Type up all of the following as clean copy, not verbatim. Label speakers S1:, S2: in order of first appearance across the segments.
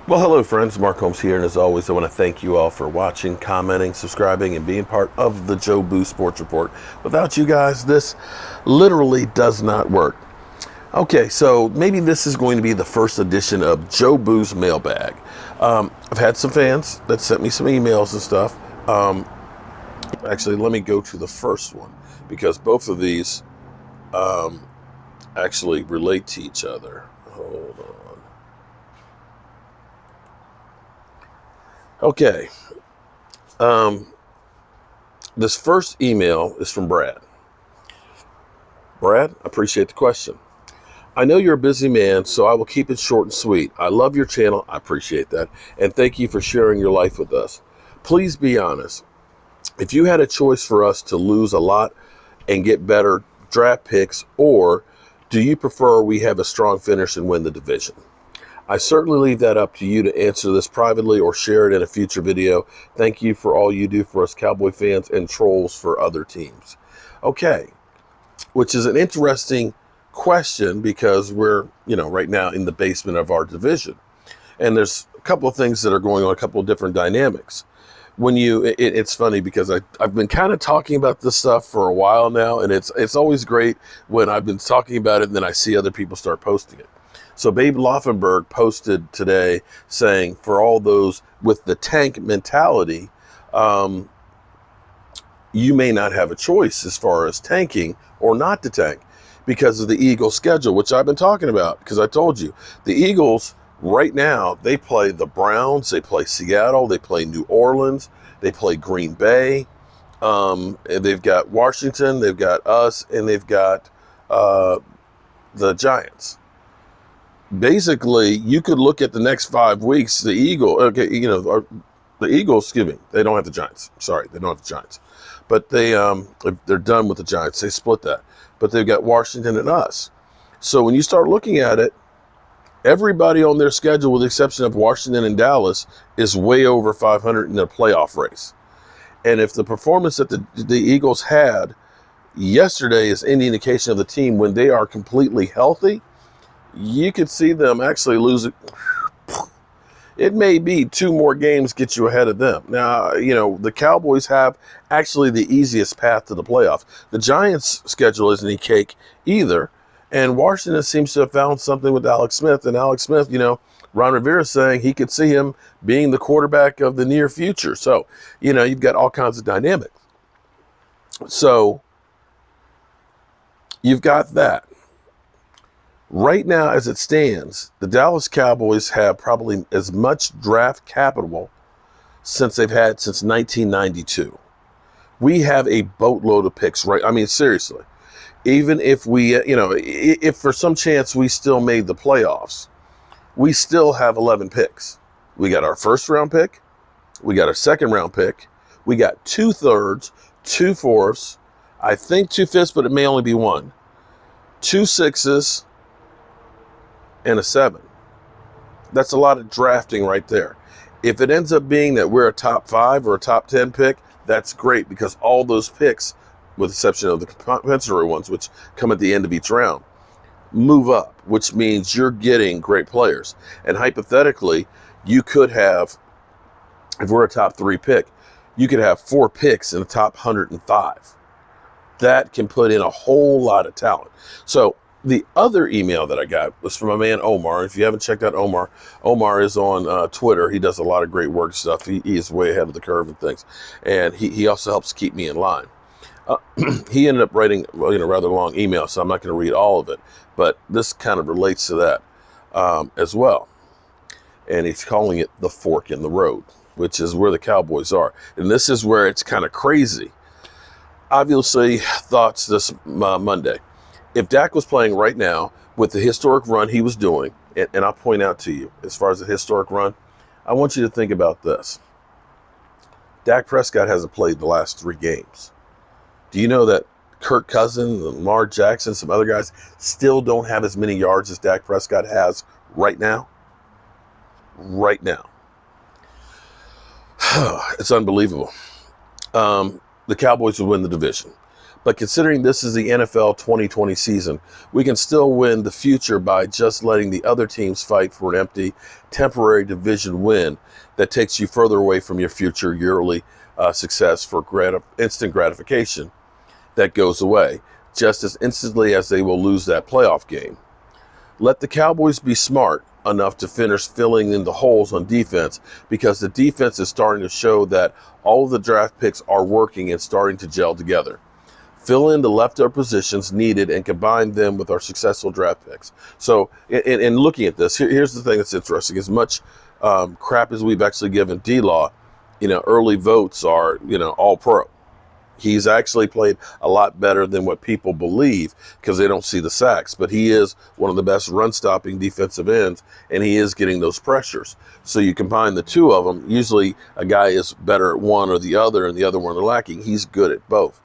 S1: Well, hello friends, Mark Holmes here, and as always, I want to thank you all for watching, commenting, subscribing, and being part of the Jobu Sports Report. Without you guys, this literally does not work. Okay, so maybe this is going to be the first edition of Jobu's Mailbag. I've had some fans that sent me some emails and stuff. Actually, let me go to the first one, because both of these actually relate to each other. Hold on. Okay. This first email is from Brad. Brad, I appreciate the question. I know you're a busy man, so I will keep it short and sweet. I love your channel. I appreciate that. And thank you for sharing your life with us. Please be honest. If you had a choice for us to lose a lot and get better draft picks, or do you prefer we have a strong finish and win the division? I certainly leave that up to you to answer this privately or share it in a future video. Thank you for all you do for us Cowboy fans and trolls for other teams. Okay, which is an interesting question because we're, right now in the basement of our division. And there's a couple of things that are going on, a couple of different dynamics. It's funny because I've been kind of talking about this stuff for a while now, and it's always great when I've been talking about it and then I see other people start posting it. So Babe Laufenberg posted today saying, for all those with the tank mentality, you may not have a choice as far as tanking or not to tank because of the Eagles schedule, which I've been talking about, because I told you the Eagles right now, they play the Browns, they play Seattle, they play New Orleans, they play Green Bay, and they've got Washington, they've got us, and they've got the Giants. Basically, you could look at the next 5 weeks, the Eagles, excuse me, they don't have the Giants. Sorry, they don't have the Giants. But they're done with the Giants. They split that. But they've got Washington and us. So when you start looking at it, everybody on their schedule, with the exception of Washington and Dallas, is way over 500 in the playoff race. And if the performance that the Eagles had yesterday is any indication of the team, when they are completely healthy, you could see them actually lose it. It may be 2 more games get you ahead of them. Now, the Cowboys have actually the easiest path to the playoffs. The Giants' schedule isn't any cake either. And Washington seems to have found something with Alex Smith. And Alex Smith, Ron Rivera is saying he could see him being the quarterback of the near future. So, you've got all kinds of dynamics. So, you've got that. Right now, as it stands, the Dallas Cowboys have probably as much draft capital since they've had since 1992. We have a boatload of picks, right? I mean, seriously. Even if we, if for some chance we still made the playoffs, we still have 11 picks. We got our first round pick. We got our second round pick. We got 2 thirds, 2 fourths, I think 2 fifths, but it may only be 1. 2 sixes, and a 7. That's a lot of drafting right there. If it ends up being that we're a top 5 or a top 10 pick, that's great, because all those picks, with the exception of the compensatory ones, which come at the end of each round, move up, which means you're getting great players. And hypothetically, you could have, if we're a top 3 pick, you could have 4 picks in the top 105. That can put in a whole lot of talent. So the other email that I got was from my man Omar. If you haven't checked out Omar, Omar is on Twitter. He does a lot of great work stuff. He is way ahead of the curve and things. And he also helps keep me in line. He ended up writing a rather long email, so I'm not going to read all of it. But this kind of relates to that as well. And he's calling it the fork in the road, which is where the Cowboys are. And this is where it's kind of crazy. Obviously, thoughts this Monday. If Dak was playing right now with the historic run he was doing, and I'll point out to you, as far as the historic run, I want you to think about this. Dak Prescott hasn't played the last 3 games. Do you know that Kirk Cousins, Lamar Jackson, some other guys still don't have as many yards as Dak Prescott has right now? Right now. It's unbelievable. The Cowboys will win the division. But considering this is the NFL 2020 season, we can still win the future by just letting the other teams fight for an empty, temporary division win that takes you further away from your future yearly success for instant gratification that goes away just as instantly as they will lose that playoff game. Let the Cowboys be smart enough to finish filling in the holes on defense, because the defense is starting to show that all of the draft picks are working and starting to gel together. Fill in the leftover positions needed and combine them with our successful draft picks. So in looking at this, here's the thing that's interesting. As much crap as we've actually given D-Law, early votes are, all pro. He's actually played a lot better than what people believe because they don't see the sacks. But he is one of the best run-stopping defensive ends, and he is getting those pressures. So you combine the two of them. Usually a guy is better at one or the other, and the other one are lacking. He's good at both.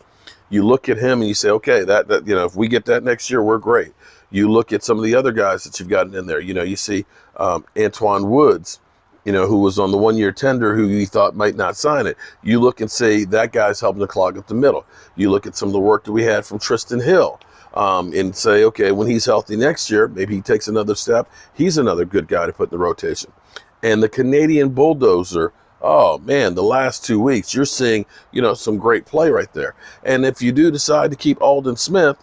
S1: You look at him and you say, okay, that if we get that next year, we're great. You look at some of the other guys that you've gotten in there. You see Antoine Woods, who was on the one-year tender, who you thought might not sign it. You look and say, that guy's helping to clog up the middle. You look at some of the work that we had from Tristan Hill and say, okay, when he's healthy next year, maybe he takes another step. He's another good guy to put in the rotation. And the Canadian Bulldozer, oh, man, the last 2 weeks, you're seeing, some great play right there. And if you do decide to keep Aldon Smith,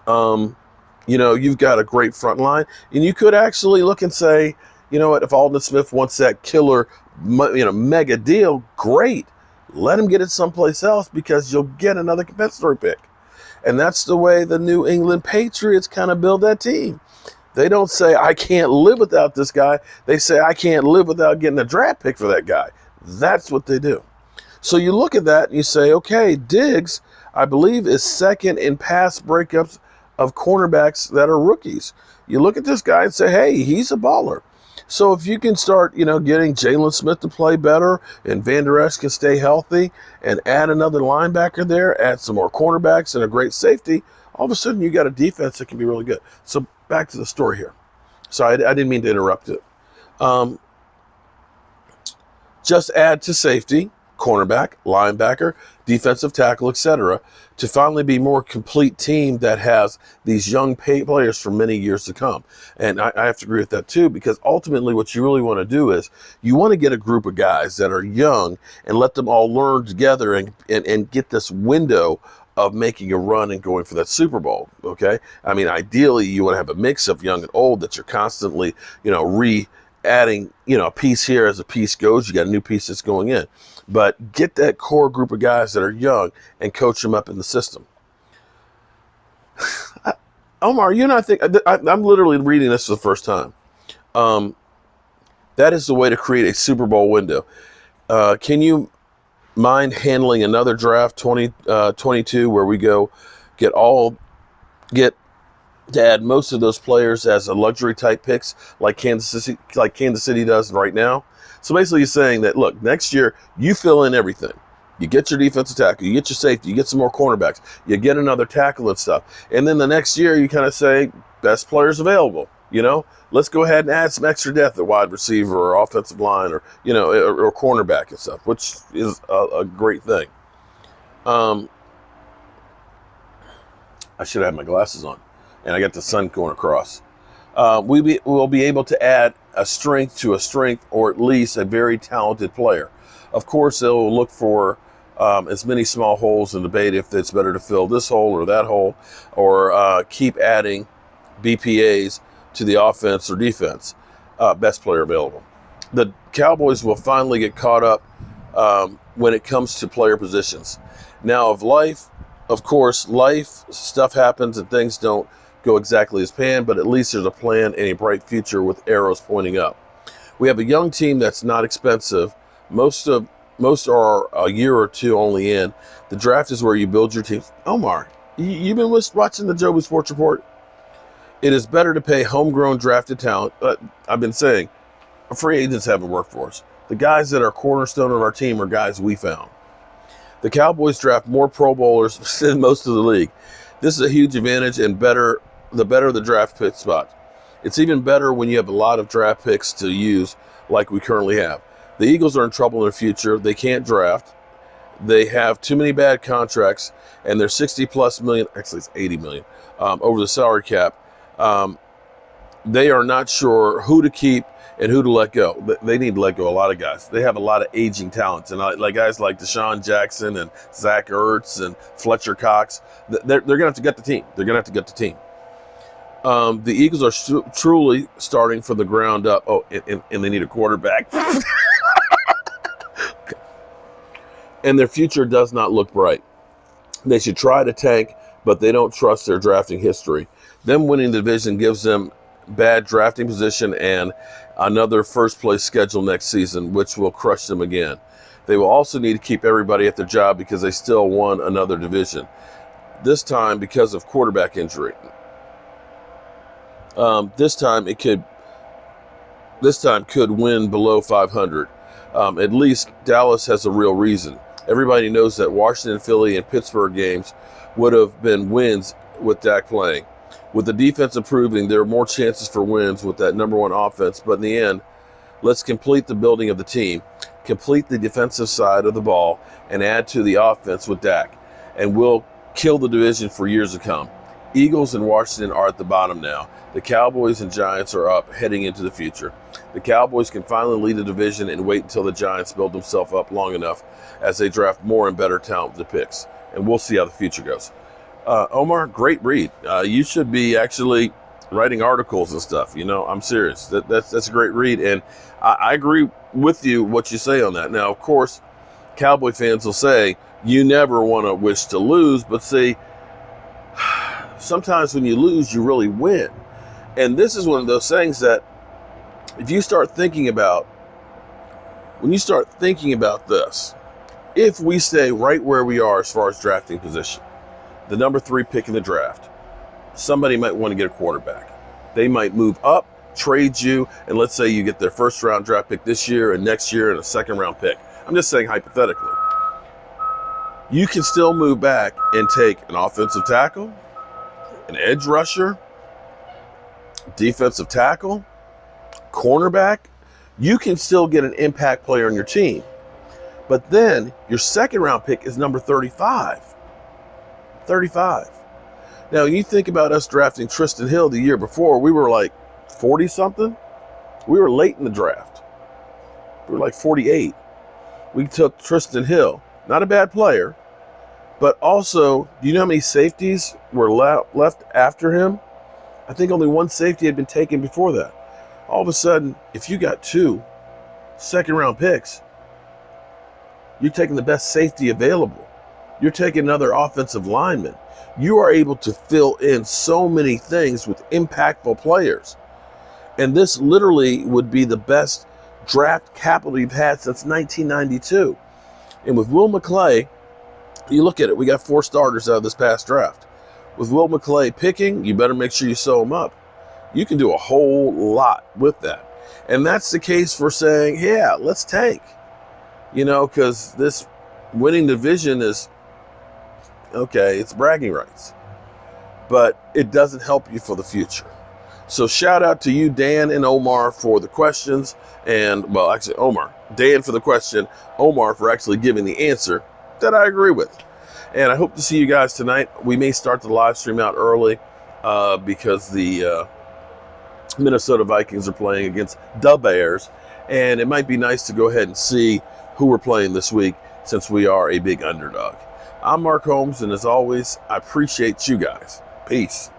S1: you've got a great front line. And you could actually look and say, you know what, if Aldon Smith wants that killer, mega deal, great. Let him get it someplace else because you'll get another compensatory pick. And that's the way the New England Patriots kind of build that team. They don't say, I can't live without this guy. They say, I can't live without getting a draft pick for that guy. That's what they do. So you look at that and you say, okay, Diggs, I believe, is second in pass breakups of cornerbacks that are rookies. You look at this guy and say, hey, he's a baller. So if you can start, getting Jalen Smith to play better and Van Der Esch can stay healthy and add another linebacker there, add some more cornerbacks and a great safety, all of a sudden you got a defense that can be really good. So back to the story here. Sorry, I didn't mean to interrupt it. Just add to safety, cornerback, linebacker, defensive tackle, etc., to finally be more complete team that has these young players for many years to come. And I have to agree with that too, because ultimately what you really want to do is you want to get a group of guys that are young and let them all learn together and get this window of making a run and going for that Super Bowl, okay? I mean, ideally, you want to have a mix of young and old that you're constantly, adding, a piece here as a piece goes. You got a new piece that's going in. But get that core group of guys that are young and coach them up in the system. Omar, I'm literally reading this for the first time. That is the way to create a Super Bowl window. Can you mind handling another draft 2022 where we get to add most of those players as a luxury type picks like Kansas City does right now? So basically he's saying that, look, next year you fill in everything. You get your defensive tackle, you get your safety, you get some more cornerbacks, you get another tackle and stuff. And then the next year you kind of say, best players available, let's go ahead and add some extra depth at wide receiver or offensive line or cornerback and stuff, which is a great thing. I should have had my glasses on and I got the sun going across. We'll be able to add a strength to a strength, or at least a very talented player. Of course, they'll look for as many small holes and debate if it's better to fill this hole or that hole, or keep adding BPAs to the offense or defense. Best player available. The Cowboys will finally get caught up when it comes to player positions. Now, of course, life stuff happens and things don't go exactly as planned, but at least there's a plan and a bright future with arrows pointing up. We have a young team that's not expensive. Most are a year or two only in. The draft is where you build your team. Omar, you've been watching the Jobu Sports Report? It is better to pay homegrown drafted talent, but I've been saying, free agents have a workforce. The guys that are cornerstone of our team are guys we found. The Cowboys draft more Pro Bowlers than most of the league. This is a huge advantage, and the better the draft pick spot. It's even better when you have a lot of draft picks to use like we currently have. The Eagles are in trouble in the future. They can't draft. They have too many bad contracts, and they're 60 plus million, actually it's 80 million, over the salary cap. They are not sure who to keep and who to let go. They need to let go a lot of guys. They have a lot of aging talents, and like guys like Deshaun Jackson and Zach Ertz and Fletcher Cox. They're going to have to get the team. They're going to have to get the team. The Eagles are truly starting from the ground up. Oh, and they need a quarterback. And their future does not look bright. They should try to tank, but they don't trust their drafting history. Them winning the division gives them bad drafting position and another first place schedule next season, which will crush them again. They will also need to keep everybody at their job because they still won another division. This time because of quarterback injury. This time could win below 500. At least Dallas has a real reason. Everybody knows that Washington, Philly, and Pittsburgh games would have been wins with Dak playing. With the defense improving, there are more chances for wins with that number one offense. But in the end, let's complete the building of the team, complete the defensive side of the ball, and add to the offense with Dak. And we'll kill the division for years to come. Eagles and Washington are at the bottom now. The Cowboys and Giants are up, heading into the future. The Cowboys can finally lead the division and wait until the Giants build themselves up long enough as they draft more and better talent with the picks. And we'll see how the future goes. Omar, great read. You should be actually writing articles and stuff. I'm serious. That's a great read. And I agree with you what you say on that. Now, of course, Cowboy fans will say, you never want to wish to lose. But see, sometimes when you lose, you really win. And this is one of those things that if you start thinking about, this, if we stay right where we are as far as drafting position, the number 3 pick in the draft, somebody might want to get a quarterback. They might move up, trade you, and let's say you get their first round draft pick this year and next year and a second round pick. I'm just saying hypothetically. You can still move back and take an offensive tackle, an edge rusher, defensive tackle, cornerback. You can still get an impact player on your team. But then your second round pick is number 35. 35. Now, you think about us drafting Tristan Hill the year before, we were like 40 something. We were late in the draft. We were like 48. We took Tristan Hill. Not a bad player, but also, do you know how many safeties were left after him? I think only one safety had been taken before that. All of a sudden, if you got 2 second-round picks, you're taking the best safety available. You're taking another offensive lineman. You are able to fill in so many things with impactful players. And this literally would be the best draft capital you've had since 1992. And with Will McClay, you look at it, we got 4 starters out of this past draft. With Will McClay picking, you better make sure you sew him up. You can do a whole lot with that. And that's the case for saying, yeah, let's tank. Because this winning division is, okay, it's bragging rights. But it doesn't help you for the future. So shout out to you, Dan and Omar, for the questions. And, well, actually, Omar. Dan for the question. Omar for actually giving the answer that I agree with. And I hope to see you guys tonight. We may start the live stream out early because the Minnesota Vikings are playing against the Bears. And it might be nice to go ahead and see who we're playing this week since we are a big underdog. I'm Mark Holmes, and as always, I appreciate you guys. Peace.